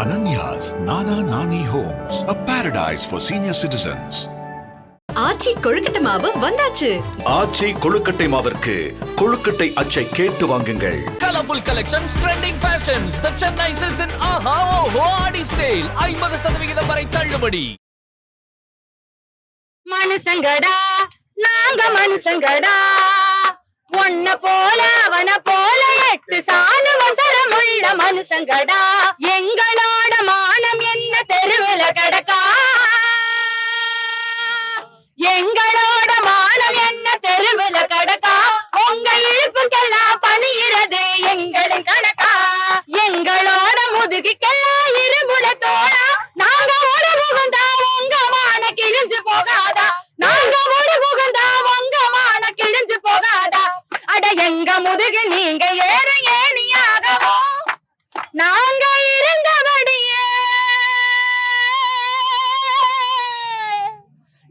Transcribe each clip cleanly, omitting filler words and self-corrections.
Ananya's Nana Nani Homes, a paradise for senior citizens. ஆச்சி கொழுக்கட்டை மாவு வந்தாச்சு. ஆச்சி கொழுக்கட்டை மாவிற்கு கொழுக்கட்டை அச்சை கேட்டு வாங்குங்கள். Colorful collections, trending fashions. The Chennai Silks and Aha Oho Adi sale. 50% வரை தள்ளுபடி. மனுசங்கடா நாங்க மனுசங்கடா, ஒன்ன போல அவன போல 8 சாணு வசரமுள்ள மனுசங்கடா. எங்களோட மானம் என்ன தெருவுல கிடக்கா, எங்களோட மானம் என்ன தெருவுல கிடக்கா. உங்க இழுப்புக்கெல்லாம் பணியிறது எங்களின் கணக்கா, எங்களோட முதுகிக்கெல்லாம் இருமுல தோழா. நாங்க ஒரு புகுந்தா உங்க மான கிழிஞ்சு போகாதா, நாங்க ஒரு புகுந்தா உங்க மான கிழிஞ்சு போகாதா. அட எங்க முதுகு நீங்க ஏற ஏணியாகவோ, நாங்க இருந்தபடியே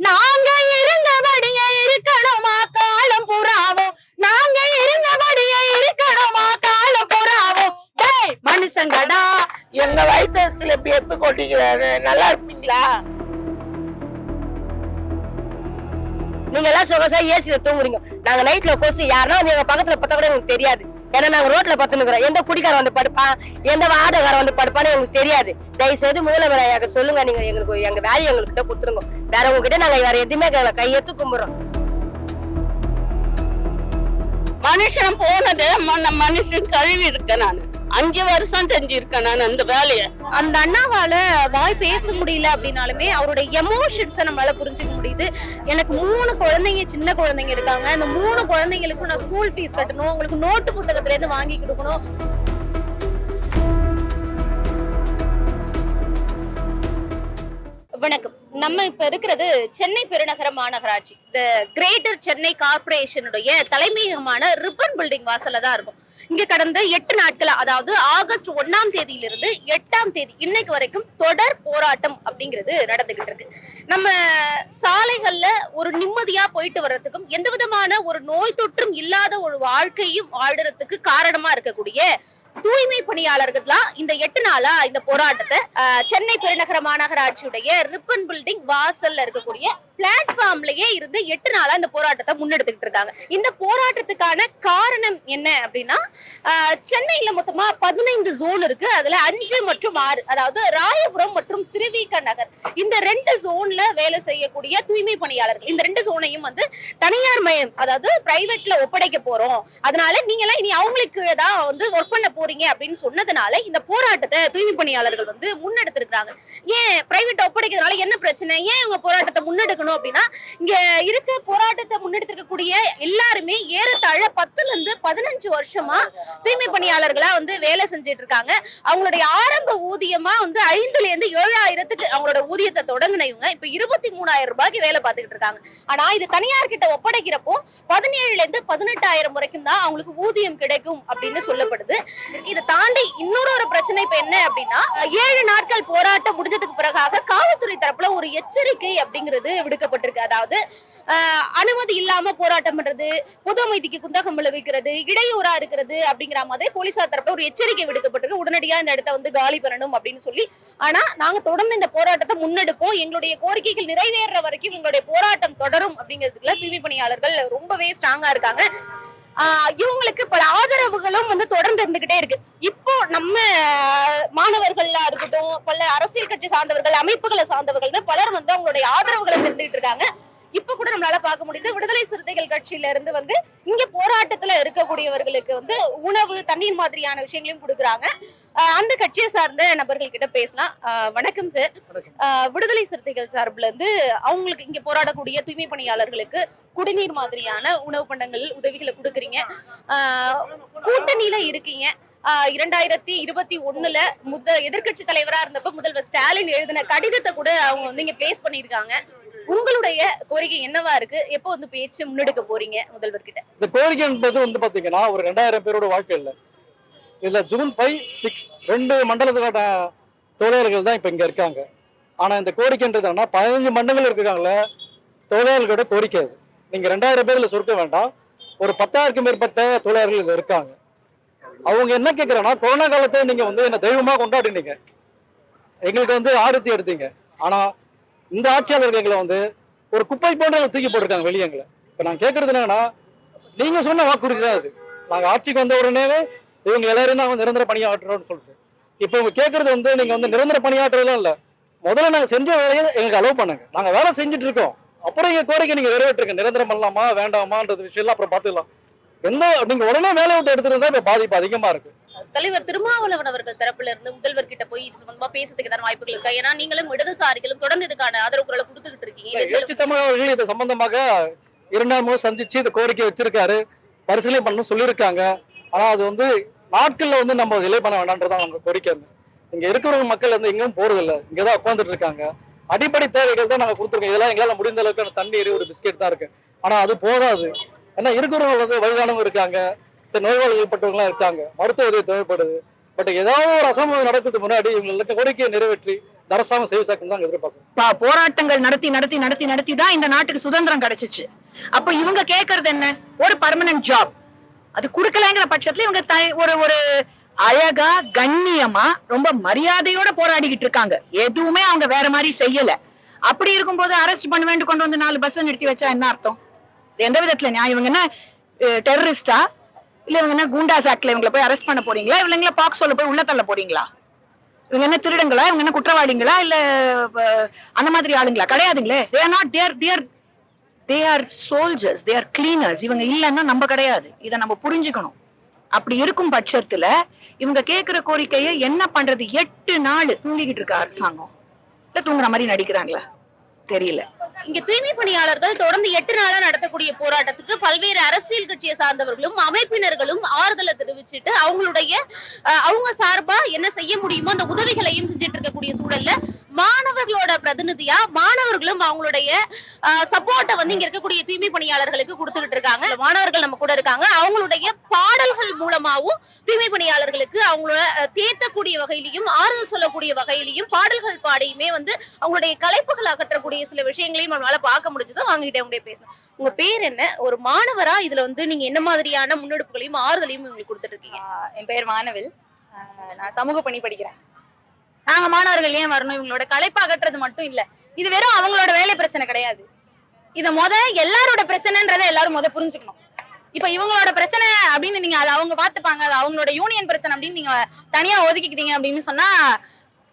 நாங்க இருந்தபடியே இருக்கணுமா காலம் புறாவும், நாங்க இருந்தபடியே இருக்கணுமா காலம் புறாவும். டேய் மனுஷங்கடா, எங்க வயிற்றுல எப்படி எடுத்து கொட்டிக்கிறாரு, நல்லா இருப்பீங்களா? நீங்க எல்லாம் சொகசா ஏசில தூங்குறீங்க, நாங்க நைட்ல கொசு யாருன்னா வந்து எங்க பக்கத்துல பார்த்தா கூட எனக்கு தெரியாது. ஏன்னா நாங்க ரோட்ல பத்துனுக்குறோம், எந்த குடிக்காரன் வந்து படுப்பான் எந்த வாடகாரன் வந்து படுப்பான்னு எங்களுக்கு தெரியாது. தயவு செய்து முதல்வராக சொல்லுங்க, நீங்க எங்களுக்கு எங்க வேலையை எங்ககிட்ட கொடுத்துருங்க. வேற உங்ககிட்ட நாங்க வேற எதுவுமே கையெடுத்து கும்பிடுறோம். மனுஷன் போனது மனுஷன் கழுவி இருக்கேன். நான் 5 வருஷம் செஞ்சிருக்கேன் நான் அந்த வேலையை. அந்த அண்ணாவால வாய் பேச முடியல அப்படின்னாலுமே அவருடைய எமோஷன்ஸை நம்மளால புரிஞ்சுக்க முடியுது. எனக்கு 3 குழந்தைங்க, சின்ன குழந்தைங்க இருக்காங்க. அந்த 3 குழந்தைங்களுக்கும் நான் ஸ்கூல் ஃபீஸ் கட்டணும், உங்களுக்கு நோட்டு புத்தகத்துல இருந்து வாங்கி கொடுக்கணும். வணக்கம். நம்ம இப்ப இருக்கிறது சென்னை பெருநகர மாநகராட்சி, இந்த கிரேட்டர் சென்னை கார்பரேஷனுடைய தலைமையகமான ரிப்பன் பில்டிங் வாசல்ல தான் இருக்கும். இங்க கடந்த 8 நாட்களா, அதாவது ஆகஸ்ட் 1ஆம் தேதியிலிருந்து 8ஆம் தேதி இன்னைக்கு வரைக்கும் தொடர் போராட்டம் அப்படிங்கிறது நடந்துகிட்டு இருக்கு. நம்ம சாலைகள்ல ஒரு நிம்மதியா போயிட்டு வர்றதுக்கும் எந்த விதமான ஒரு நோய் தொற்றும் இல்லாத ஒரு வாழ்க்கையும் வாழ்றதுக்கு காரணமா இருக்கக்கூடிய தூய்மை பணியாளர்கள் தான் இந்த 8 நாளா இந்த போராட்டத்தை சென்னை பெருநகர மாநகராட்சியுடைய ரிப்பன் பில்டிங் வாசல்ல இருக்கக்கூடிய பிளாட்ஃபார்ம்லயே இருந்து 8 நாளா இந்த போராட்டத்தை முன்னெடுத்துக்கிட்டு இருக்காங்க. இந்த போராட்டத்துக்கான காரணம் என்ன அப்படின்னா, சென்னையில மொத்தமா 15 ஜோன் இருக்கு. அதுல 5 மற்றும் 6, அதாவது ராயபுரம் மற்றும் திருவிக நகர், இந்த 2 ஜோன்ல வேலை செய்யக்கூடிய தூய்மை பணியாளர்கள், இந்த 2 ஜோனையும் வந்து தனியார் மயம், அதாவது பிரைவேட்ல ஒப்படைக்க போறோம், அதனால நீங்க எல்லாம் இனி அவங்களுக்கு தான் வந்து ஒர்க் பண்ண போறீங்க அப்படின்னு சொன்னதுனால இந்த போராட்டத்தை தூய்மை பணியாளர்கள் வந்து முன்னெடுத்திருக்காங்க. ஏன் பிரைவேட் ஒப்படைக்கிறதுனால என்ன பிரச்சனை, ஏன் இவங்க போராட்டத்தை முன்னெடுக்கணும் அப்படின்னா, இங்க இருக்க போராட்டத்தை முன்னெடுத்திருக்கக்கூடிய எல்லாருமே ஏறத்தாழ 10ல இருந்து 15 வருஷமா தூய்மை பணியாளர்களா வந்து வேலை செஞ்சுட்டு இருக்காங்க. அவங்களுடைய ஆரம்ப ஊதியமா வந்து 5ல இருந்து 7,000க்கு அவங்களோட ஊதியத்தை தொடங்கினவங்க இப்ப 23,000 ரூபாய்க்கு வேலை பார்த்துக்கிட்டு இருக்காங்க. ஆனா இது தனியார் கிட்ட ஒப்படைக்கிறப்போ 17ல இருந்து 18,000 வரைக்கும் தான் அவங்களுக்கு ஊதியம் கிடைக்கும் அப்படின்னு சொல்லப்படுது. இதை தாண்டி இன்னொரு பிரச்சனை இப்ப என்ன அப்படின்னா, 7 நாட்கள் போராட்டம் முடிஞ்சதுக்கு பிறகாக காவல்துறை தரப்புல ஒரு எச்சரிக்கை அப்படிங்கிறது விடுக்கப்பட்டிருக்கு. அதாவது அனுமதி இல்லாம போராட்டம் பண்றது, பொது அமைதிக்கு குந்தகம் விளைவிக்கிறது, இடையூறா இருக்கிறது அப்படிங்கிற மாதிரி போலீசார் தரப்புல ஒரு எச்சரிக்கை விடுக்கப்பட்டிருக்கு. உடனடியா இந்த இடத்த வந்து காலி பண்ணணும் அப்படின்னு சொல்லி. ஆனா நாங்க தொடர்ந்து இந்த போராட்டத்தை முன்னெடுப்போம், எங்களுடைய கோரிக்கைகள் நிறைவேற வரைக்கும் எங்களுடைய போராட்டம் தொடரும் அப்படிங்கிறதுக்குள்ள தூய்மை பணியாளர்கள் ரொம்பவே ஸ்ட்ராங்கா இருக்காங்க. இவங்களுக்கு பல ஆதரவுகளும் வந்து தொடர்ந்து இருந்துகிட்டே இருக்கு. இப்போ நம்ம மாணவர்களா இருக்கட்டும், பல அரசியல் கட்சி சார்ந்தவர்கள், அமைப்புகளை சார்ந்தவர்கள் பலர் வந்து அவங்களுடைய ஆதரவுகளை தெரிஞ்சுட்டு இருக்காங்க. இப்ப கூட நம்மளால பார்க்க முடியுது, விடுதலை சிறுத்தைகள் கட்சியில இருந்து வந்து இங்க போராட்டத்துல இருக்கக்கூடியவர்களுக்கு வந்து உணவு, தண்ணீர் மாதிரியான விஷயங்களையும் கொடுக்குறாங்க. அந்த கட்சியை சார்ந்த நபர்கள் கிட்ட பேசலாம். வணக்கம் சார். விடுதலை சிறுத்தைகள் சார்பில் இருந்து அவங்களுக்கு இங்க போராடக்கூடிய தூய்மை பணியாளர்களுக்கு குடிநீர் மாதிரியான உணவு பண்டங்கள் உதவிகளை கொடுக்குறீங்க, கூட்டணியில இருக்கீங்க. 2021 எதிர்கட்சி தலைவரா இருந்தப்ப முதல்வர் ஸ்டாலின் எழுதின கடிதத்தை கூட அவங்க வந்து இங்க பேஸ் பண்ணிருக்காங்க. உங்களுடைய கோரிக்கை என்னவா இருக்கு, எப்போ வந்து பேச்சு முன்னெடுக்க போறீங்க முதல்வர் கிட்ட? இந்த கோரிக்கை என்பது வந்து பாத்தீங்கன்னா ஒரு 2000 பேரோட வாழ்க்கை இல்லை. இதுல ஜூன் 5, 6 2 மண்டலத்துக்கான தொழிலாளர்கள் தான் இப்ப இங்க இருக்காங்க. ஆனா இந்த கோரிக்கைன்றது 15 மண்டலங்கள் இருக்காங்களே தொழிலாளர்களோட கோரிக்கை. அது நீங்க 2000 பேர்ல சுருக்க வேண்டாம், ஒரு 10,000க்கும் மேற்பட்ட தொழிலாளர்கள் இது இருக்காங்க. அவங்க என்ன கேட்கறாங்கன்னா, கொரோனா காலத்துல நீங்க வந்து என்ன தெய்வமா கொண்டாடினீங்க, எங்களுக்கு வந்து ஆறுத்தி எடுத்தீங்க. ஆனா இந்த ஆட்சியாளர்கள் எங்களை வந்து ஒரு குப்பை போன்ற தூக்கி போட்டிருக்காங்க வெளியே எங்களை. இப்ப நான் கேட்கறது என்னன்னா, நீங்க சொன்ன வாக்குறுதி தான் அது. நாங்க ஆட்சிக்கு வந்த உடனேவே இவங்க எல்லாரும் நாங்க நிரந்தர பணியாற்றுறோம்னு சொல்லிட்டு, இப்ப இவங்க கேட்கறது வந்து நீங்க வந்து நிரந்தர பணியாற்றுறதுலாம் இல்ல, முதல்ல நாங்க செஞ்ச வேலையை எங்களுக்கு அலோவ் பண்ணுங்க, நாங்க வேலை செஞ்சுட்டு இருக்கோம், அப்புறம் எங்க கோரிக்கை நீங்க நிறைவேற்றுங்க, நிரந்தரம் பண்ணலாமா வேண்டாமான்றது விஷயம் எல்லாம் அப்புறம் பாத்துக்கலாம். நீங்க உடனே வேலை விட்டு எடுத்துருந்தா இப்ப பாதிப்பு அதிகமா இருக்கு. தலைவர் திருமாவளவன் அவர்கள் தரப்புல இருந்து முதல்வர் கிட்ட போய் இது சம்பந்தமா பேசுறதுக்கு தான் வாய்ப்புகள் இருக்கா? ஏன்னா நீங்களும் இடதுசாரிகளும் தொடர்ந்து இதுக்கான ஆதரவு குரலை கொடுத்துக்கிட்டு இருக்கீங்க. தமிழ் அவர்கள் இது சம்பந்தமாக 2ஆம் முறை சந்திச்சு இந்த கோரிக்கை வச்சிருக்காரு, பரிசீலனை பண்ணணும் சொல்லியிருக்காங்க. ஆனா அது வந்து நாட்கள்ல வந்து நம்ம டிலே பண்ண வேண்டாம்ன்றதான் அவங்க கோரிக்கை. இங்க இருக்கிறவங்க மக்கள் வந்து எங்கேயும் போறது இல்லை, இங்கதான் உட்காந்துட்டு இருக்காங்க. அடிப்படை தேவைகள் தான் நாங்க கொடுத்துருக்கோம். இதெல்லாம் எங்களால முடிந்த அளவுக்கு தண்ணீர், ஒரு பிஸ்கெட் தான் இருக்கு. ஆனா அது போதாது. ஏன்னா இருக்கிறவங்க வந்து வயதானவங்க இருக்காங்க, நோய்வாழ்கள் பட்டவங்களாம் இருக்காங்க, மருத்துவ உதவி தேவைப்படுது. பட் ஏதாவது ஒரு அசம்பவம் நடக்கிறதுக்கு முன்னாடி இவங்களுக்கு கோரிக்கையை நிறைவேற்றி அரசாங்கம் சேவை சாக்கணும் தான் எதிர்பார்க்கணும். போராட்டங்கள் நடத்தி தான் இந்த நாட்டுக்கு சுதந்திரம் கிடைச்சிச்சு. அப்ப இவங்க கேட்கறது என்ன? ஒரு பர்மனன்ட் ஜாப். அது கொடுக்கலங்கிற பட்சத்துல இவங்க ஒரு அழகா கண்ணியமா ரொம்ப மரியாதையோட போராடிக்கிட்டு இருக்காங்க. எதுவுமே அவங்க வேற மாதிரி செய்யல. அப்படி இருக்கும்போது அரெஸ்ட் பண்ண வேண்டி கொண்டு வந்து 4 பஸ் நிறுத்தி வச்சா என்ன அர்த்தம்? எந்த விதத்துல நியாயம்? இவங்க என்ன டெரரிஸ்டா? இல்ல இவங்க என்ன குண்டாஸ் ஆக்ட்ல இவங்களை போய் அரெஸ்ட் பண்ண போறீங்களா? இவங்கள பாக்ஸோல போய் உள்ள தள்ள போறீங்களா? இவங்க என்ன திருடங்களா? இவங்க என்ன குற்றவாளிகளா? இல்ல அந்த மாதிரி ஆளுங்களா? கிடையாதுங்களே. they are soldiers, they are cleaners. இவங்க இல்லைன்னா நம்ம கிடையாது. இதை நம்ம புரிஞ்சுக்கணும். அப்படி இருக்கும் பட்சத்துல இவங்க கேட்கிற கோரிக்கையை என்ன பண்றது? 8 நாள் தூங்கிக்கிட்டு இருக்க அரசாங்கம் இல்ல தூங்குற மாதிரி நடிக்கிறாங்களா தெரியல. இங்க தூய்மை பணியாளர்கள் தொடர்ந்து 8 நாளா நடத்தக்கூடிய போராட்டத்துக்கு பல்வேறு அரசியல் கட்சியை சார்ந்தவர்களும் அமைப்பினர்களும் ஆறுதலை தெரிவிச்சுட்டு அவங்க சார்பா என்ன செய்ய முடியுமோ அந்த உதவிகளையும் செஞ்சுட்டு இருக்கக்கூடிய சூழல்ல மாணவர்களோட பிரதிநிதியா மாணவர்களும் அவங்களுடைய சப்போர்ட்டை வந்து இங்க இருக்கக்கூடிய தூய்மை பணியாளர்களுக்கு கொடுத்துக்கிட்டு இருக்காங்க. மாணவர்கள் நம்ம கூட இருக்காங்க. அவங்களுடைய பாடல்கள் மூலமாவும் தூய்மை பணியாளர்களுக்கு அவங்களோட தேத்தக்கூடிய வகையிலையும் ஆறுதல் சொல்லக்கூடிய வகையிலையும் பாடல்கள் பாடியுமே வந்து அவங்களுடைய கலைப்புகள் அகற்றக்கூடிய சில விஷயங்களையும் நம்மளால பார்க்க முடிஞ்சது. வாங்கிட்டே அவங்களே பேசணும். உங்க பேர் என்ன? ஒரு மாணவரா இதுல வந்து நீங்க என்ன மாதிரியான முன்னெடுப்புகளையும் ஆறுதலையும் உங்களுக்கு கொடுத்துட்டு இருக்கீங்க? என் பேர் வானவில். நான் சமூக பணி படிக்கிறேன். நாங்க மாணவர்கள் ஏன் வரணும்? இவங்களோட களைப்பு அகற்றது மட்டும் இல்ல, இது வெறும் அவங்களோட வேலை பிரச்சனை கிடையாது. இத எல்லாரோட பிரச்சனைன்றதை எல்லாரும் புரிஞ்சுக்கணும். இப்ப இவங்களோட பிரச்சனை அப்படின்னு நீங்க அதை அவங்க பாத்துப்பாங்க, அது அவங்களோட யூனியன் பிரச்சனை அப்படின்னு நீங்க தனியா ஒதுக்கிக்கிட்டீங்க அப்படின்னு சொன்னா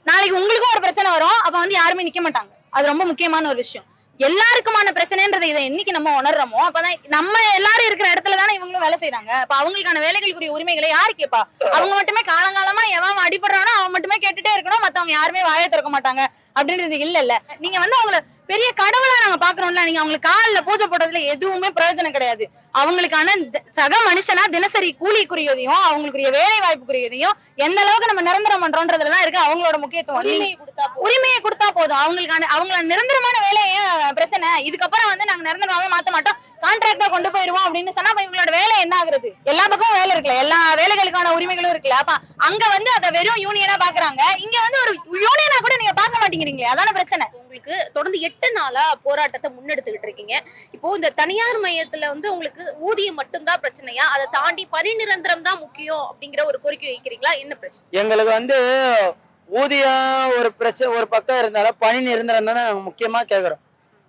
நாளைக்கு உங்களுக்கும் ஒரு பிரச்சனை வரும். அப்ப யாருமே நிக்க மாட்டாங்க. அது ரொம்ப முக்கியமான ஒரு விஷயம். எல்லாருக்குமான பிரச்சனைன்றதை இதை என்னைக்கு நம்ம உணர்றோமோ அப்பதான் நம்ம எல்லாரும் இருக்கிற இடத்துல தானே இவங்களும் வேலை செய்யறாங்க. அப்ப அவங்களுக்கான வேலைகளுக்குரிய உரிமைகளை யாரு கேட்பா? அவங்க மட்டுமே காலங்காலமா எவன் அடிபடுறானோ அவன் மட்டுமே கேட்டுட்டே இருக்கணும், மத்தவங்க யாருமே வாயை திறக்க மாட்டாங்க அப்படின்றது இல்ல. நீங்க அவங்கள பெரிய கடவுளா நாங்க பாக்குறோம்ல, நீங்க அவங்களுக்கு காலில் பூஜை போடுறதுல எதுவுமே பிரயோஜனம் கிடையாது. அவங்களுக்கான சக மனுஷனா தினசரி கூலிக்குரியதையும் அவங்களுக்குரிய வேலை வாய்ப்புக்குரியதையும் எந்த அளவுக்கு நம்ம நிரந்தரம் பண்றோன்றதுலதான் இருக்கு அவங்களோட முக்கியத்துவம். உரிமையை கொடுத்தா போதும். அவங்கள நிரந்தரமான வேலையை பிரச்சனை. இதுக்கப்புறம் நாங்க நிரந்தரமாவே மாத்த மாட்டோம், கான்ட்ராக்டா கொண்டு போயிருவோம் அப்படின்னு சொன்னா இவங்களோட வேலை என்ன ஆகுறது? எல்லா பக்கமும் வேலை இருக்குல்ல, எல்லா வேலைகளுக்கான உரிமைகளும் இருக்குல்ல. அப்ப அங்க அதை வெறும் யூனியனா பாக்குறாங்க, இங்க ஒரு யூனியனா கூட நீங்க பார்க்க மாட்டேங்கிறீங்களே, அதான பிரச்சனை. உங்களுக்கு தொடர்ந்து 8 நாளா போராட்டத்தை முன்னெடுத்துக்கிட்டு இருக்கீங்க. இப்போ இந்த தனியார் மையத்துல உங்களுக்கு ஊதியம் மட்டும்தான் பிரச்சனையா, அதை தாண்டி பணி நிரந்தரம் தான் முக்கியம் அப்படிங்கிற ஒரு கோரிக்கை வைக்கிறீங்களா? என்ன பிரச்சனை? எங்களுக்கு ஊதியம் ஒரு பிரச்சனை ஒரு பக்கம் இருந்தாலும் பணி நிரந்தரம் தானே நாங்க முக்கியமா கேட்கறோம்.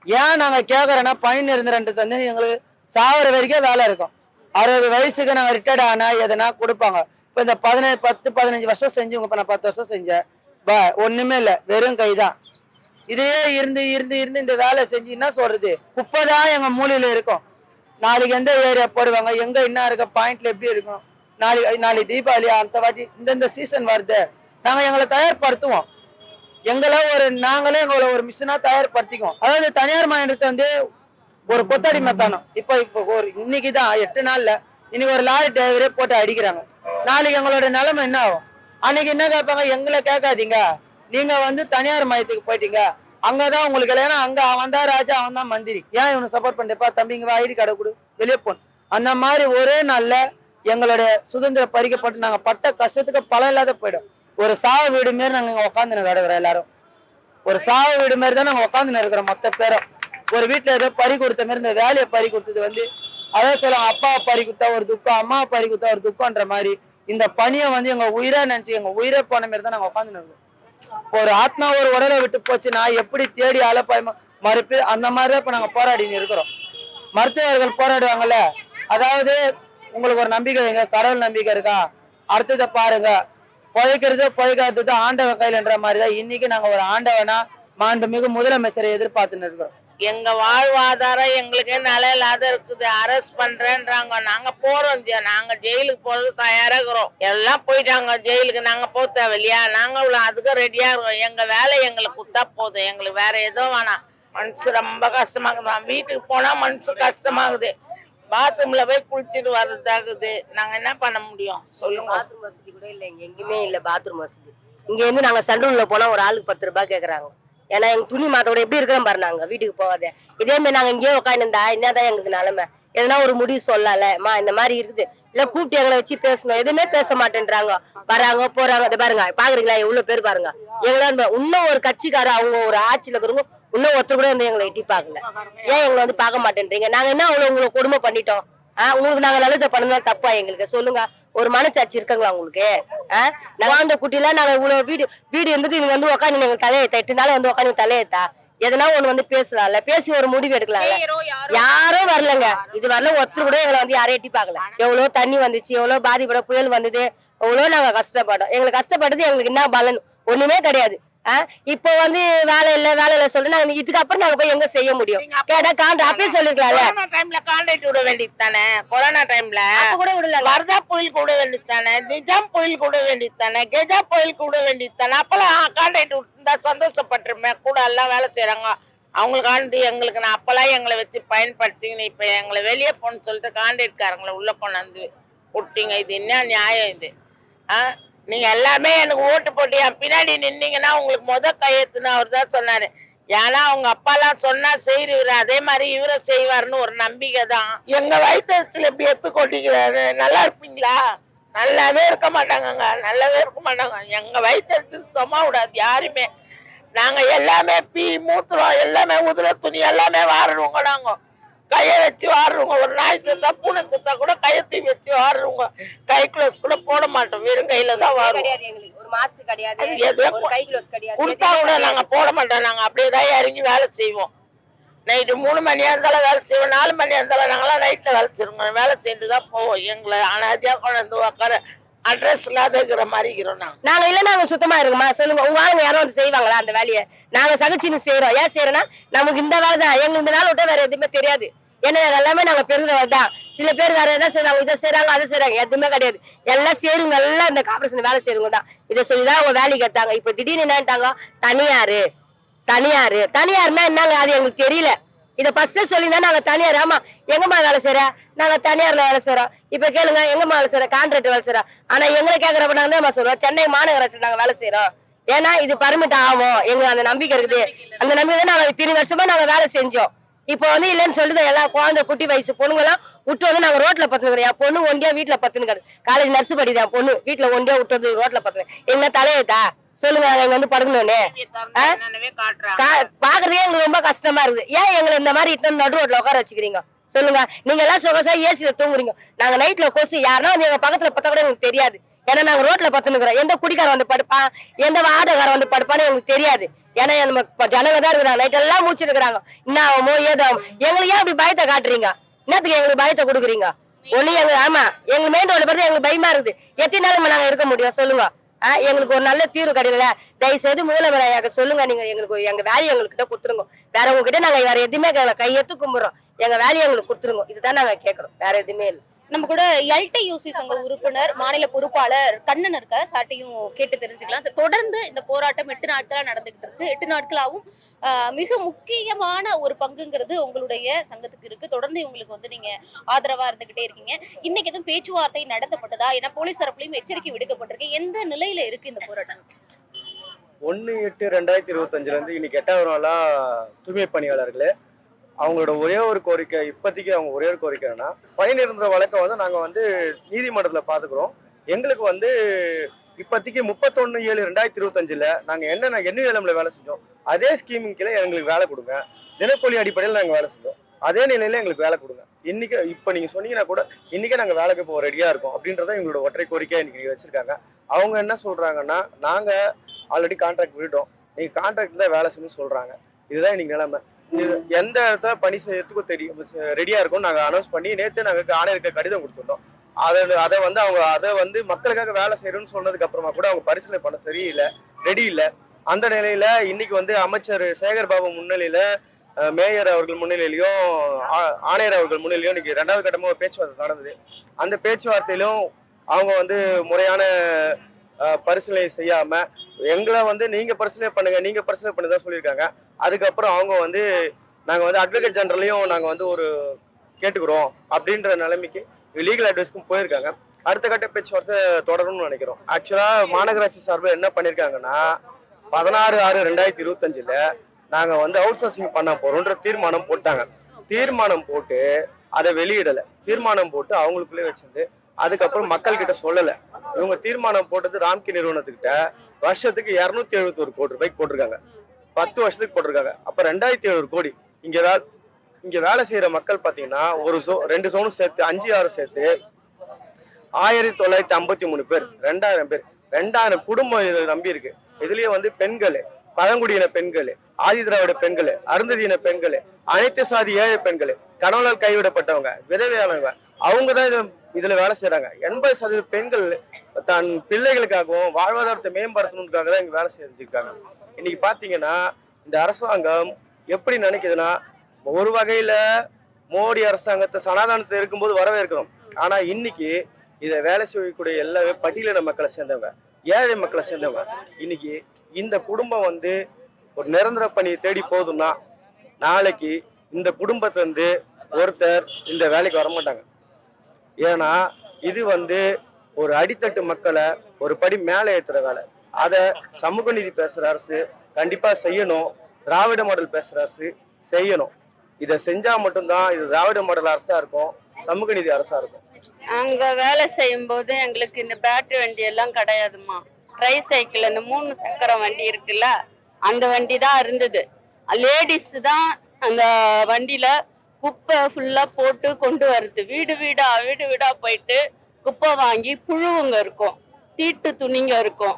ஏன் நாங்க கேட்கறோம்னா பணி நிரந்தரன்றது எங்களுக்கு சாவர வரைக்கும் வேலை இருக்கும். 60 வயசுக்கு நாங்க ரிட்டையர்ட் ஆனா எதனா கொடுப்பாங்க. இப்ப இந்த 10-15 வருஷம் செஞ்சு இப்ப நான் 10 வருஷம் செஞ்சேன், ஒண்ணுமே இல்லை, வெறும் கைதான். இதையே இருந்து இருந்து இருந்து இந்த வேலை செஞ்சு என்ன சொல்றது? குப்பைதான் எங்க மூலையில இருக்கும். நாளைக்கு எந்த ஏரியா போடுவாங்க, எங்க என்ன இருக்க பாயிண்ட்ல எப்படி இருக்கும், நாளைக்கு தீபாவளி, அடுத்த வாட்டி இந்த சீசன் வருது, நாங்க எங்களை தயார்படுத்துவோம். நாங்களே எங்களை ஒரு மிஷினா தயார்படுத்திக்குவோம். அதாவது தனியார் மாநிலத்தை ஒரு கொத்தடி மத்தானம் இப்போ ஒரு இன்னைக்குதான் 8 நாள்ல இன்னைக்கு ஒரு லாரி டிரைவரே போட்டு அடிக்கிறாங்க. நாளைக்கு எங்களோட நிலைமை என்ன ஆகும்? அன்னைக்கு என்ன கேட்பாங்க? எங்களை கேட்காதீங்க, நீங்க தனியார் மையத்துக்கு போயிட்டீங்க, அங்கதான் உங்களுக்கு இல்லைன்னா அங்க அவன் தான் ராஜா, அவன் தான் மந்திரி, ஏன் இவனை சப்போர்ட் பண்ணிட்டப்பா, தம்பிங்க ஐடி கார்டை கொடு, வெளியே போகணும். அந்த மாதிரி ஒரே நாள்ல எங்களுடைய சுதந்திரம் பறிக்கப்பட்டு நாங்க பட்ட கஷ்டத்துக்கு பலம் இல்லாத போயிடும். ஒரு சாவு வீடு மாரி நாங்க இங்க உட்காந்துன்னு கிடக்குறோம். எல்லாரும் ஒரு சாவு வீடு மாரி தான் நாங்க உட்காந்துன்னு இருக்கிறோம். மொத்த பேரும் ஒரு வீட்டுல ஏதோ பறி கொடுத்த மாதிரி இந்த வேலையை பறி கொடுத்தது அதான் சொல்லுவாங்க, அப்பாவை பறி கொடுத்தா ஒரு துக்கம், அம்மாவை பறி கொடுத்தா ஒரு துக்கம்ன்ற மாதிரி இந்த பணியை எங்க உயிரா நினைச்சு எங்க உயிரே போன மாதிரி தான் நாங்க உட்காந்துன்னு இருக்கோம். ஒரு ஆத்மா ஒரு உடலை விட்டு போச்சுன்னா எப்படி தேடி அலப்பாய் மறுப்பு அந்த மாதிரி தான் இப்போ நாங்கள் போராடின்னு இருக்கிறோம். மருத்துவர்கள் போராடுவாங்கல்ல, அதாவது உங்களுக்கு ஒரு நம்பிக்கை வைங்க, கடவுள் நம்பிக்கை இருக்கா, அடுத்ததை பாருங்க, பழைக்கிறது பழைக்காதது ஆண்டவன் கையில்ன்ற மாதிரி தான் இன்னைக்கு நாங்கள் ஒரு ஆண்டவனா மாண்புமிகு முதலமைச்சரை எதிர்பார்த்துன்னு இருக்கிறோம். எங்க வாழ்வாதாரம் எங்களுக்கு நல்லா இல்லாத இருக்குது. அரெஸ்ட் பண்றேன்றாங்க. நாங்க போறோம், நாங்க ஜெயிலுக்கு போறது தயாரா இருக்கிறோம். எல்லாம் போயிட்டாங்க ஜெயிலுக்கு, நாங்க போக தேவையில்லையா? நாங்க அதுக்கு ரெடியா இருக்கோம். எங்க வேலை எங்களுக்கு குத்தா போதும், எங்களுக்கு வேற எதுவும் வேணாம். மனசு ரொம்ப கஷ்டமாகுது. வீட்டுக்கு போனா மனசு கஷ்டமாகுது. பாத்ரூம்ல போய் குளிச்சுட்டு வர்றதாகுது. நாங்க என்ன பண்ண முடியும் சொல்லுங்க? பாத்ரூம் வசதி கூட இல்லை, இங்க எங்கேயுமே இல்லை பாத்ரூம் வசதி. இங்க இருந்து நாங்க சென்ட்ரூம்ல போனா ஒரு ஆளுக்கு 10 ரூபாய் கேக்குறாங்க. ஏன்னா எங்க துணி மாத்தோட எப்படி இருக்கிறோம் பாரு, நாங்க வீட்டுக்கு போகாத. இதே மாதிரி நாங்க இங்கேயே உட்காந்துருந்தா என்னதான் எங்களுக்கு நிலைமை? எதனா ஒரு முடிவு சொல்லலமா, இந்த மாதிரி இருக்குது, இல்ல கூப்பிட்டு எங்களை வச்சு பேசணும். எதுவுமே பேச மாட்டேன்றாங்க. வராங்க போறாங்க. இதை பாருங்க, பாக்குறீங்களா எவ்வளவு பேர் பாருங்க. எங்களை இன்னும் ஒரு கட்சிக்காரர் அவங்க ஒரு ஆட்சியில இருக்கிறவங்க இன்னும் ஒருத்தர் கூட வந்து எங்களை எட்டி பாக்கல. ஏன் எங்களை வந்து பார்க்க மாட்டேன்றீங்க? நாங்க என்ன அவ்வளவு உங்களை கொடுமை பண்ணிட்டோம்? உங்களுக்கு நாங்க நல்லதை பண்ணதான் தப்பா எங்களுக்கு சொல்லுங்க? ஒரு மனச்சாட்சி இருக்குங்களா உங்களுக்கு? வாழ்ந்த குட்டில நாங்க இவ்வளவு வீடு இருந்துட்டு இவங்க வந்து உட்காந்து எங்க தலையேத்தா 8 நாள் வந்து உட்காந்து தலையேத்தா எதனா ஒண்ணு வந்து பேசலாம்ல, பேசி ஒரு முடிவு எடுக்கலாம்ல. யாரும் வரலங்க, இது வரல. ஒருத்தர் கூட எங்களை வந்து யாரும் எட்டி பாக்கல. எவ்வளவு தண்ணி வந்துச்சு, எவ்வளவு பாதிப்பட புயல் வந்தது, எவ்வளவு நாங்க கஷ்டப்பட்டோம். எங்களுக்கு கஷ்டப்பட்டது எங்களுக்கு என்ன பலன்? ஒண்ணுமே கிடையாது. இப்போ வந்து வேலை இல்ல சொல்லி நாங்க இதுக்கப்புறம் நாங்க போய் எங்க செய்ய முடியும்? கேட்டா அப்பயே சொல்லிருக்கலாம்ல. டைம்ல கான்ட்ராக்ட் விட வேண்டியது தானே? கொரோனா டைம்ல கூட விடல. வரதா புயல் கூட வேண்டியது தானே? நிஜாம் புயல் கூட வேண்டியது தானே? கெஜா புயல் கூட வேண்டியது தானே? அப்பெல்லாம் கான்ட்ராக்ட் விட்டுருந்தா சந்தோஷப்பட்டுருமே. கூட எல்லாம் வேலை செய்யறாங்க, அவங்களுக்காண்டி எங்களுக்கு நான் அப்பெல்லாம் எங்களை வச்சு பயன்படுத்திங்கன்னு இப்ப எங்களை வெளியே போன்னு சொல்லிட்டு கான்ட்ராக்ட்காரங்களை உள்ள கொண்டாந்து விட்டீங்க. இது என்ன நியாயம் இது? நீங்க எல்லாமே எனக்கு ஓட்டு போட்டு என் பின்னாடி நின்னீங்கன்னா உங்களுக்கு கையெழுத்துன்னு அவர் தான் சொன்னாரு. ஏன்னா அவங்க அப்பா எல்லாம் சொன்னா செய்யறவரு, அதே மாதிரி இவரை செய்வாருன்னு ஒரு நம்பிக்கை தான். எங்க வயிற்றுல எப்படி எடுத்து கொட்டிக்கிறாரு. நல்லா இருப்பீங்களா? நல்லாவே இருக்க மாட்டாங்க, நல்லாவே இருக்க மாட்டாங்க. எங்க வயிற்று சும்மா விடாது யாருமே. நாங்க எல்லாமே மூத்துறோம், எல்லாமே உதிர துணி எல்லாமே வாடுறவங்க. நாங்க கையை வச்சு வாடுறவங்க. ஒரு நாய் செத்தா பூனை செத்தா கூட கையத்தை வச்சு வாடுறவங்க. கை க்ளோஸ் கூட போட மாட்டோம், வெறும் கையில தான் வாடுவோம். கொடுத்தா கூட நாங்க போட மாட்டோம். நாங்க அப்படியேதான் இறங்கி வேலை செய்வோம். நைட்டு 3 மணியா இருந்தாலும் வேலை செய்வோம், 4 மணியா இருந்தாலும் நாங்களாம் நைட்ல வேலை செய்வோம். வேலை செஞ்சுட்டு தான் போவோம். எங்களை அனாதியா கொண்டு உட்கார அட்ரஸ் இல்லாத இருக்கிற மாதிரி இருக்கிறோம். நாங்க இல்ல நாங்க சுத்தமா இருக்குமா சொல்லுங்க? உங்க ஆளுங்க யாரும் வந்து செய்வாங்களா அந்த வேலையை? நாங்க சகிச்சுன்னு செய்யறோம். ஏன் செய்யறோம்னா நமக்கு இந்த வேலை தான். எங்களுக்கு இந்த வேலை விட்டா வேற எதுவுமே தெரியாது. ஏன்னா எல்லாமே நாங்க பெருந்தவங்க தான். சில பேர் வேற என்ன செய்யறாங்க, இதை செய்யறாங்க அதை செய்யறாங்க, எதுவுமே கிடையாது. எல்லாம் சேருங்க, எல்லாம் இந்த கார்பரேஷன் வேலை செய்யறவங்க தான். இதை சொல்லிதான் அவங்க வேலைக்கு எடுத்தாங்க. இப்ப திடீர்னு என்னட்டாங்க, தனியாருன்னா என்னங்க அது எங்களுக்கு தெரியல. இதை ஃபர்ஸ்டே சொல்லிதான் நாங்க தனியார். ஆமா எங்கம்மா வேலை செய்யற? நாங்க தனியார்ல வேலை செய்யறோம். இப்ப கேளுங்க, எங்கம்மா வேலை செய்யற? கான்ட்ராக்ட் வேலை செய்யறோம். ஆனா எங்களை கேட்கறப்ப நாங்க தான் சொல்றோம் சென்னை மாநகராட்சி நாங்க வேலை செய்யறோம். ஏன்னா இது பர்மிட் ஆகும், எங்களுக்கு அந்த நம்பிக்கை இருக்குது. அந்த நம்பிக்கை தான் நாங்க 3 வருஷமா நாங்க வேலை செஞ்சோம். இப்போ வந்து இல்லைன்னு சொல்லிட்டு எல்லாம் குழந்தை குட்டி வயசு பொண்ணுங்க எல்லாம் விட்டு வந்து நாங்க ரோட்ல பத்துக்கிறோம். என் பொண்ணு ஒண்டியா வீட்டுல பத்துன்னு காலேஜ் நர்ஸ் படிதான் பொண்ணு வீட்டுல ஒண்டியா விட்டு வந்து ரோட்ல பத்துறேன். என்ன தலையத்தா சொல்லுங்க, நாங்க இங்க வந்து படுக்கணும்னு பாக்குறதே எங்களுக்கு ரொம்ப கஷ்டமா இருக்குது. ஏன் எங்களை இந்த மாதிரி நடு ரோட்ல உட்கார வச்சுக்கிறீங்க சொல்லுங்க? நீங்க எல்லாம் சொகசா ஏசியில தூங்குறீங்க, நாங்க நைட்ல கொசு யாருன்னா வந்து எங்க பக்கத்துல பத்தா கூட எங்களுக்கு தெரியாது. ஏன்னா நாங்க ரோட்ல பத்துனுக்குறோம். எந்த குடிக்காரன் வந்து படுப்பான், எந்த ஆட்டோக்காரன் வந்து படுப்பான்னு எங்களுக்கு தெரியாது. ஏன்னா நம்ம ஜனங்க தான் இருக்கிறாங்க, நைட் எல்லாம் மூச்சு இருக்கிறாங்க. என்ன ஆகுமோ ஏதோ எங்களுக்கு ஏன் அப்படி பயத்தை காட்டுறீங்க? என்னத்துக்கு எங்களுக்கு பயத்தை கொடுக்குறீங்க? ஒண்ணு எங்க ஆமா எங்க மெயின் ரோட்ல பத்தி எங்களுக்கு பயமா இருக்குது. எத்தனை நாளுக்கு நாங்க இருக்க முடியும் சொல்லுங்க? எங்களுக்கு ஒரு நல்ல தீர்வு கிடைக்கல. தயவு செய்து முதலமைச்சர் சொல்லுங்க, நீங்க எங்களுக்கு எங்க வேலையை எங்ககிட்ட கொடுத்துருங்க. வேற உங்ககிட்ட நாங்க வேற எதுவுமே கையெடுத்து கும்பிடுறோம். எங்க வேலையை எங்களுக்கு கொடுத்துருங்க. இதுதான் நாங்க கேட்கறோம், வேற எதுவுமே இல்லை. நம்ம கூட எல்டியூசி சங்க உறுப்பினர் மாநில பொறுப்பாளர் கண்ணன் இருக்க சாட்டையும் கேட்டு தெரிஞ்சுக்கலாம். தொடர்ந்து இந்த போராட்டம் 8 நாட்களா நடந்துகிட்டு இருக்கு. 8 நாட்களாவும் மிக முக்கியமான ஒரு பங்குங்கிறது உங்களுடைய சங்கத்துக்கு இருக்கு. தொடர்ந்து உங்களுக்கு வந்து நீங்க ஆதரவா இருந்துகிட்டே இருக்கீங்க. இன்னைக்கு எதுவும் பேச்சுவார்த்தை நடத்தப்பட்டதா? ஏன்னா போலீஸ் தரப்புலையும் எச்சரிக்கை விடுக்கப்பட்டிருக்கு. எந்த நிலையில இருக்கு இந்த போராட்டம்? 1/8/2025 இருந்து இன்னைக்கு 8வது நாளா தூய்மை பணியாளர்களே அவங்களோட ஒரே ஒரு கோரிக்கை, இப்போதைக்கு அவங்க ஒரே ஒரு கோரிக்கை என்னன்னா, பணி நிரந்தர வழக்கை வந்து நாங்கள் வந்து நீதிமன்றத்தில் பார்த்துக்கிறோம். எங்களுக்கு வந்து இப்போதைக்கு 31/7/2025 நாங்கள் என்னென்ன NULMல வேலை செஞ்சோம் அதே ஸ்கீமிங் கீழே எங்களுக்கு வேலை கொடுங்க. தினக்கூலி அடிப்படையில் நாங்கள் வேலை செஞ்சோம், அதே நிலையில எங்களுக்கு வேலை கொடுங்க. இன்னைக்கு இப்போ நீங்கள் சொன்னீங்கன்னா கூட இன்னைக்கே நாங்கள் வேலைக்கு போக ரெடியாக இருக்கோம் அப்படின்றத எங்களோட ஒற்றை கோரிக்கையாக இன்னைக்கு வச்சிருக்காங்க. அவங்க என்ன சொல்றாங்கன்னா, நாங்கள் ஆல்ரெடி கான்ட்ராக்ட் விட்டோம், நீங்கள் கான்ட்ராக்ட் தான் வேலை செய்யணும்னு சொல்கிறாங்க. இதுதான் இன்னைக்கு நிலைமை. எந்த இடத்துல பணி செய்யறதுக்கும் தெரியும் ரெடியாக இருக்கும். நாங்கள் அனௌன்ஸ் பண்ணி நேற்று நாங்கள் ஆணையருக்கு கடிதம் கொடுத்துருந்தோம். அதை வந்து அவங்க அதை வந்து மக்களுக்காக வேலை செய்யணும்னு சொன்னதுக்கு அப்புறமா கூட அவங்க பரிசீலனை பண்ண சரியில்லை, ரெடி இல்லை. அந்த நிலையில இன்னைக்கு வந்து அமைச்சர் சேகர் பாபு முன்னிலையில, மேயர் அவர்கள் முன்னிலையிலையும் ஆணையர் அவர்கள் முன்னிலையும் இன்னைக்கு 2வது கட்டமாக பேச்சுவார்த்தை நடந்தது. அந்த பேச்சுவார்த்தையிலும் அவங்க வந்து முறையான பரிசீலனை செய்யாம எங்களை வந்து நீங்க பரிசீலனை பண்ணுதான் சொல்லியிருக்காங்க. அதுக்கப்புறம் அவங்க வந்து நாங்க வந்து அட்வொகேட் ஜெனரலையும் நாங்க வந்து ஒரு கேட்டுக்கிறோம் அப்படின்ற நிலைமைக்கு லீகல் அட்வைஸ்க்கும் போயிருக்காங்க. அடுத்த கட்ட பேச்சுவார்த்தை தொடரும்னு நினைக்கிறோம். ஆக்சுவலா மாநகராட்சி சார்பில் என்ன பண்ணியிருக்காங்கன்னா 16/6/2025 நாங்க வந்து அவுட் சோர்சிங் பண்ண போறோம்ன்ற தீர்மானம் போட்டாங்க. தீர்மானம் போட்டு அதை வெளியிடலை. தீர்மானம் போட்டு அவங்களுக்குள்ளே வச்சிருந்து அதுக்கப்புறம் மக்கள் கிட்ட சொல்லலை. இவங்க தீர்மானம் போட்டது ராம்கி நிறுவனத்துக்கிட்ட வருஷத்துக்கு 271 கோடி ரூபாய்க்கு போட்டிருக்காங்க. 10 வருஷத்துக்கு போட்டிருக்காங்க. அப்ப 2700 கோடி. இங்க வேலை செய்யற மக்கள் பாத்தீங்கன்னா 2 சோனும் சேர்த்து 5-6 சேர்த்து 1953 பேர், 2000 பேர், 2000 குடும்பம் இதை நம்பி இருக்கு. இதுலயே வந்து பெண்கள், பழங்குடியின பெண்கள், ஆதி திராவிட பெண்கள், அருந்ததியின பெண்கள், அனைத்து சாதி ஏழை பெண்கள், கணவனால் கைவிடப்பட்டவங்க, விதவையானவங்க, அவங்கதான் இதுல வேலை செய்யறாங்க. 80% பெண்கள் தன் பிள்ளைகளுக்காகவும் வாழ்வாதாரத்தை மேம்படுத்தணுக்காக தான் இங்க வேலை செஞ்சிருக்காங்க. இன்னைக்கு பாத்தீங்கன்னா இந்த அரசாங்கம் எப்படி நினைக்குதுன்னா, ஒரு வகையில மோடி அரசாங்கத்தை சனாதானத்தை இருக்கும்போது வரவேற்கிறோம். ஆனா இன்னைக்கு இதை வேலை செய்யக்கூடிய எல்லாமே பட்டியலின மக்களை சேர்ந்தவங்க, ஏழை மக்களை சேர்ந்தவங்க. இன்னைக்கு இந்த குடும்பம் வந்து ஒரு நிரந்தர பணியை தேடி போதும்னா நாளைக்கு இந்த குடும்பத்துல இருந்து ஒருத்தர் இந்த வேலைக்கு வரமாட்டாங்க. ஏன்னா இது வந்து ஒரு அடித்தட்டு மக்களை ஒரு படி மேலே ஏற்றுற வேலை. அதை சமூக நீதி பேசுற அரசு கண்டிப்பா செய்யணும். திராவிட மாடல் பேசுற அரசு செய்யணும். இதை செஞ்சா மட்டும்தான் இது திராவிட மாடல் அரசா இருக்கும், சமூக நீதி அரசா இருக்கும். அங்க வேலை செய்யும் போது எங்களுக்கு இந்த பேட்டரி வண்டி எல்லாம் கிடையாதுமா. ட்ரை சைக்கிள் அந்த 3 சக்கரம் வண்டி இருக்குல்ல, அந்த வண்டி தான் இருந்தது. லேடிஸ் தான் அந்த வண்டியில குப்பை ஃபுல்லா போட்டு கொண்டு வருது. வீடு வீடா போயிட்டு குப்பை வாங்கி புழுவுங்க இருக்கும், தீட்டு துணிங்க இருக்கும்,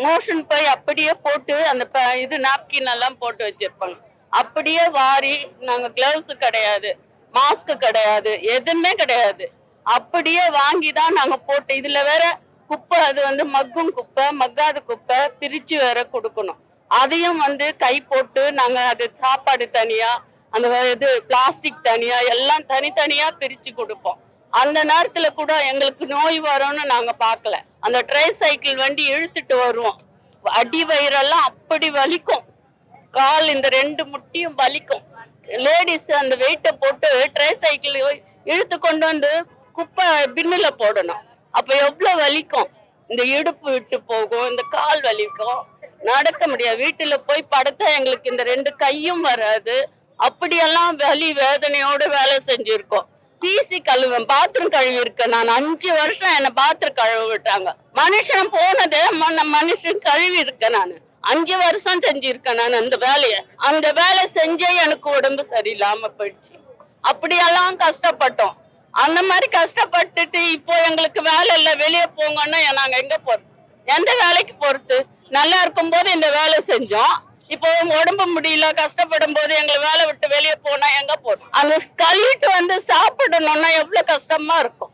மோஷன் போய் அப்படியே போட்டு அந்த இது நாப்கின் எல்லாம் போட்டு வச்சிருப்பாங்க. அப்படியே வாரி, நாங்க கிளவுஸ் கிடையாது, மாஸ்க் கிடையாது, எதுவுமே கிடையாது, அப்படியே வாங்கி தான் நாங்க போட்டு. இதுல வேற குப்பை, அது வந்து மக்கும் குப்பை, மக்காத குப்பை பிரிச்சு வேற கொடுக்கணும். அதையும் வந்து கை போட்டு நாங்க அது சாப்பாடு தனியா, அந்த இது பிளாஸ்டிக் தனியா, எல்லாம் தனித்தனியா பிரிச்சு கொடுப்போம். அந்த நேரத்துல கூட எங்களுக்கு நோய் வரும்னு நாங்க பார்க்கல. அந்த ட்ரை சைக்கிள் வண்டி இழுத்துட்டு வருவோம், அடி வயிறெல்லாம் அப்படி வலிக்கும், கால் இந்த 2 முட்டியும் வலிக்கும். லேடிஸ் அந்த வெயிட்டை போட்டு ட்ரை சைக்கிள் இழுத்து கொண்டு வந்து குப்பை பின்னுல போடணும். அப்ப எவ்வளவு வலிக்கும், இந்த இடுப்பு விட்டு போகும், இந்த கால் வலிக்கும், நடக்க முடியாது. வீட்டுல போய் படுத்தா எங்களுக்கு இந்த 2 கையும் வராது. அப்படியெல்லாம் வலி வேதனையோட வேலை செஞ்சிருக்கோம். பிசி கழுவேன், பாத்ரூம் கழுவி இருக்கேன் நான். 5 வருஷம் என்ன பாத்ரூம் கழுவ விட்டாங்க. மனுஷன் போனது மனுஷன் கழுவி இருக்கேன் நான். 5 வருஷம் செஞ்சிருக்கேன் நான் அந்த வேலையை. அந்த வேலை செஞ்சே எனக்கு உடம்பு சரியில்லாம போயிடுச்சு. அப்படியெல்லாம் கஷ்டப்பட்டோம். அந்த மாதிரி கஷ்டப்பட்டுட்டு இப்போ எங்களுக்கு வேலை இல்லை, வெளியே போங்கன்னா நாங்க எங்க போறது, எந்த வேலைக்கு போறது? நல்லா இருக்கும் போது இந்த வேலை செஞ்சோம், இப்போ உடம்பு முடியல, கஷ்டப்படும் போது எங்களை வேலை விட்டு வெளியே போனா எங்க போறோம்? அந்த கழுவிட்டு வந்து சாப்பிடணும்னா எவ்வளவு கஷ்டமா இருக்கும்.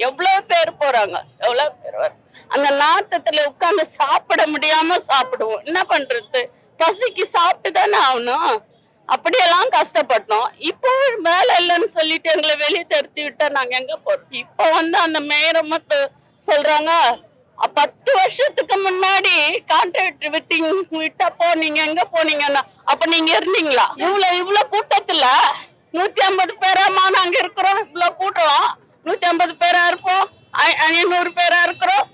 எவ்வளவு பேர் போறாங்க, எவ்வளவு பேர் அந்த நாத்தத்துல உட்கார்ந்து சாப்பிட முடியாம சாப்பிடுவோம். என்ன பண்றது, பசிக்கு சாப்பிட்டு தானே ஆகணும். அப்படியெல்லாம் கஷ்டப்பட்டோம். இப்போ வேலை இல்லைன்னு சொல்லிட்டு எங்களை வெளியே தடுத்து விட்டா நாங்க எங்க போறோம்? இப்போ வந்து அந்த மேயரமா சொல்றாங்க, 10 வருஷத்துக்கு முன்னாடி கான்ட்ராக்ட் விட்டப்போ நீங்க எங்க போனீங்கன்னா, அப்ப நீங்க இருந்தீங்களா? இவ்வளவு கூட்டத்துல 150 பேராமா நாங்க இருக்கிறோம். இவ்வளவு கூட்டம் 150 பேரா இருப்போம், 500 பேரா இருக்கிறோம்.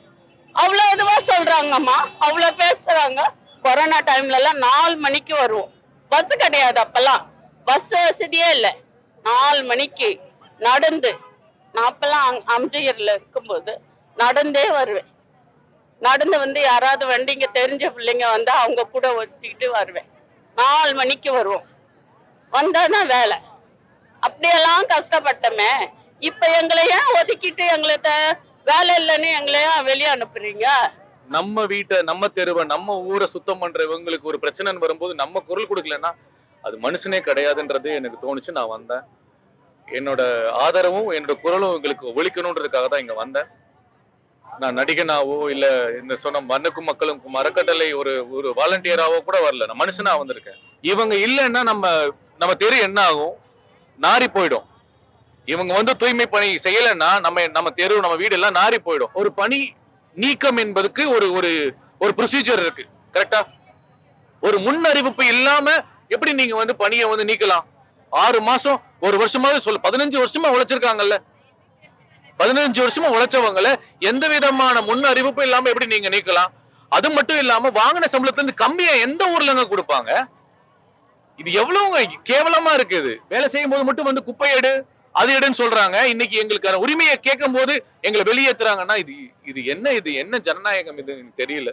அவ்வளவு இதுவா சொல்றாங்கம்மா, அவ்வளவு பேசுறாங்க. கொரோனா டைம்ல எல்லாம் 4 மணிக்கு வருவோம், பஸ் கிடையாது. அப்பெல்லாம் பஸ் வசதியே இல்லை. 4 மணிக்கு நடந்து, நான் அப்பெல்லாம் அம்ஜிகர்ல இருக்கும்போது நடந்தே வருவேன். நடந்து வந்து யாராவது வண்டிங்க தெரிஞ்ச பிள்ளைங்க வந்தா அவங்க கூட ஒத்திக்கிட்டு வருவேன். 4 மணிக்கு வருவோம், வந்தாதான் வேலை. அப்படியெல்லாம் கஷ்டப்பட்டமே. இப்ப எங்களை ஏன் ஒதுக்கிட்டு எங்களை வேலை இல்லைன்னு எங்களை ஏன் வெளியே அனுப்புறீங்க? நம்ம வீட்டை, நம்ம தெருவை, நம்ம ஊரை சுத்தம் பண்றவங்களுக்கு ஒரு பிரச்சனைன்னு வரும்போது நம்ம குரல் கொடுக்கலன்னா அது மனுஷனே கிடையாதுன்றது எனக்கு தோணுச்சு. நான் வந்தேன். என்னோட ஆதரவும் என்னோட குரலும் எங்களுக்கு ஒழிக்கணுன்றதுக்காக தான் இங்க வந்தேன். நான் நடிகனாவோ இல்ல இந்த சொன்ன மண்ணுக்கும் மக்களுக்கும் மரக்கட்டளை ஒரு வாலண்டியராவோ கூட வரல. நான் மனுஷனா வந்திருக்கேன். இவங்க இல்லைன்னா நம்ம தெரு என்ன ஆகும்? நாரி போயிடும். இவங்க வந்து தூய்மை பணி செய்யலைன்னா நம்ம தெரு, நம்ம வீடு எல்லாம் நாரி போயிடும். ஒரு பணி நீக்கம் என்பதுக்கு ஒரு ப்ரொசீஜர் இருக்கு. கரெக்டா? ஒரு முன் அறிவிப்பு இல்லாம எப்படி நீங்க வந்து பணியை வந்து நீக்கலாம்? 6 மாசம், 1 வருஷமாவது 15 வருஷமா உழைச்சிருக்காங்கல்ல. 15 வருஷமா உழைச்சவங்கள எந்த விதமான முன் அறிவிப்பும் இல்லாம எப்படி நீங்க நீக்கலாம்? அது மட்டும் இல்லாம வாங்கின சம்பளத்துல இருந்து கம்மியா எந்த ஊர்லங்க கொடுப்பாங்க? இது எவ்வளவு கேவலமா இருக்குது. வேலை செய்யும் போது மட்டும் வந்து குப்பை எடு, அது எடுன்னு சொல்றாங்க. இன்னைக்கு எங்களுக்கான உரிமையை கேட்கும் போது எங்களை வெளியேற்றுறாங்கன்னா இது என்ன ஜனநாயகம்? இது எனக்கு தெரியல.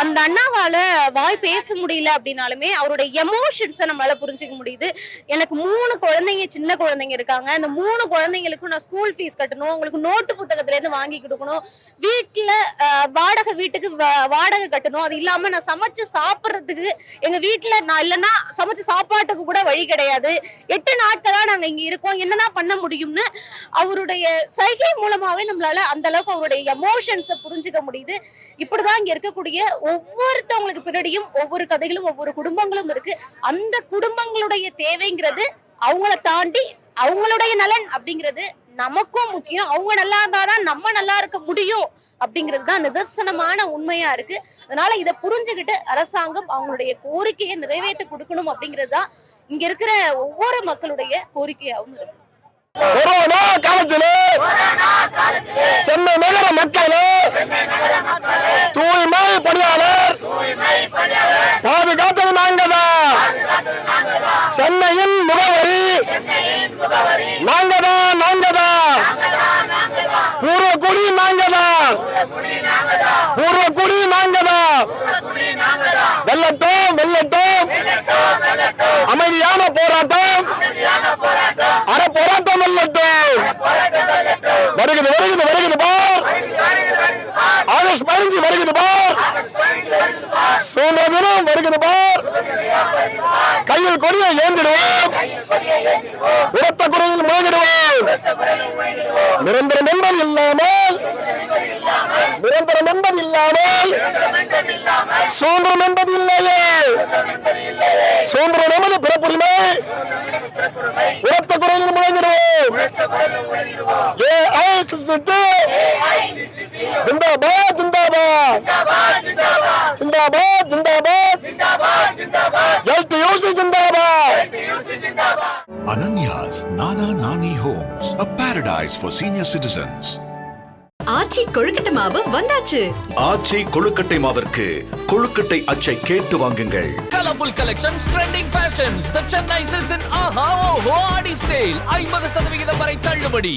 அந்த அண்ணாவால வாய் பேச முடியல அப்படின்னாலுமே அவருடைய எமோஷன்ஸை நம்மளால புரிஞ்சுக்க முடியுது. எனக்கு 3 குழந்தைங்க, சின்ன குழந்தைங்க இருக்காங்க. இந்த 3 குழந்தைங்களுக்கும் நான் ஸ்கூல் ஃபீஸ் கட்டணும், உங்களுக்கு நோட்டு புத்தகத்துல இருந்து வாங்கி கொடுக்கணும், வீட்டுல வீட்டுக்கு வாடகை கட்டணும். அது இல்லாம நான் சமைச்சு சாப்பிட்றதுக்கு எங்க வீட்டுல நான் இல்லைன்னா சமைச்சு சாப்பாட்டுக்கு கூட வழி கிடையாது. 8 நாட்களா நாங்க இங்க இருக்கோம், என்னதான் பண்ண முடியும்னு அவருடைய சைகை மூலமாவே நம்மளால அந்த அளவுக்கு அவருடைய எமோஷன்ஸை புரிஞ்சுக்க முடியுது. இப்படிதான் இங்க இருக்கக்கூடிய ஒவ்வொருத்தவங்களுக்கு பின்னாடியும் ஒவ்வொரு கதைகளும் ஒவ்வொரு குடும்பங்களும் இருக்கு. அந்த குடும்பங்களுடைய தேவைங்கிறது அவங்கள தாண்டி அவங்களுடைய நலன் அப்படிங்கிறது நமக்கும் முக்கியம். அவங்க நல்லா இருந்தாதான் நம்ம நல்லா இருக்க முடியும் அப்படிங்கிறது தான் நிதர்சனமான உண்மையா இருக்கு. அதனால இதை புரிஞ்சுக்கிட்டு அரசாங்கம் அவங்களுடைய கோரிக்கையை நிறைவேற்றி கொடுக்கணும் அப்படிங்கிறது தான் இங்க இருக்கிற ஒவ்வொரு மக்களுடைய கோரிக்கையாகவும் இருக்கு. கொரோனா காலத்திலே சென்னை நகர மக்களே, தூய்மை பணியாளர் பாதுகாத்தது நாங்கதான். சென்னையின் முகவரி நாங்கதான். பூர்வக்குடி நாங்கதான். வெல்லட்டும் அமைதியான போராட்டம், போராட்டம் வெல்லட்டும். வருகுது பார். ஆகஸ்ட் 15 வருகுது பார். சுதந்திர தினம் வருகுது பார். கையில் கொடியை ஏந்திடுவோம், உரத்த குரலில் முழங்கிடுவோம். நிரந்தரம் என்பது இல்லாமல் சுதந்திரம் என்பது இல்லையே. சுதந்திரம் நமது பிறப்புரிமை, உரத்த குரலில் முழங்கிடுவோம். Zindabad LTUC zindabad. Ananya's Nana Nani Homes, a paradise for senior citizens. ஆச்சி கொழுக்கட்டை மாவு வந்தாச்சு. ஆச்சி கொழுக்கட்டை மாவிற்கு கொழுக்கட்டை அச்சை கேட்டு வாங்குங்கள். Colorful collections, trending fashions, the Chennai Silks and Aha Oho Adi Sale 50% வரை தள்ளுபடி.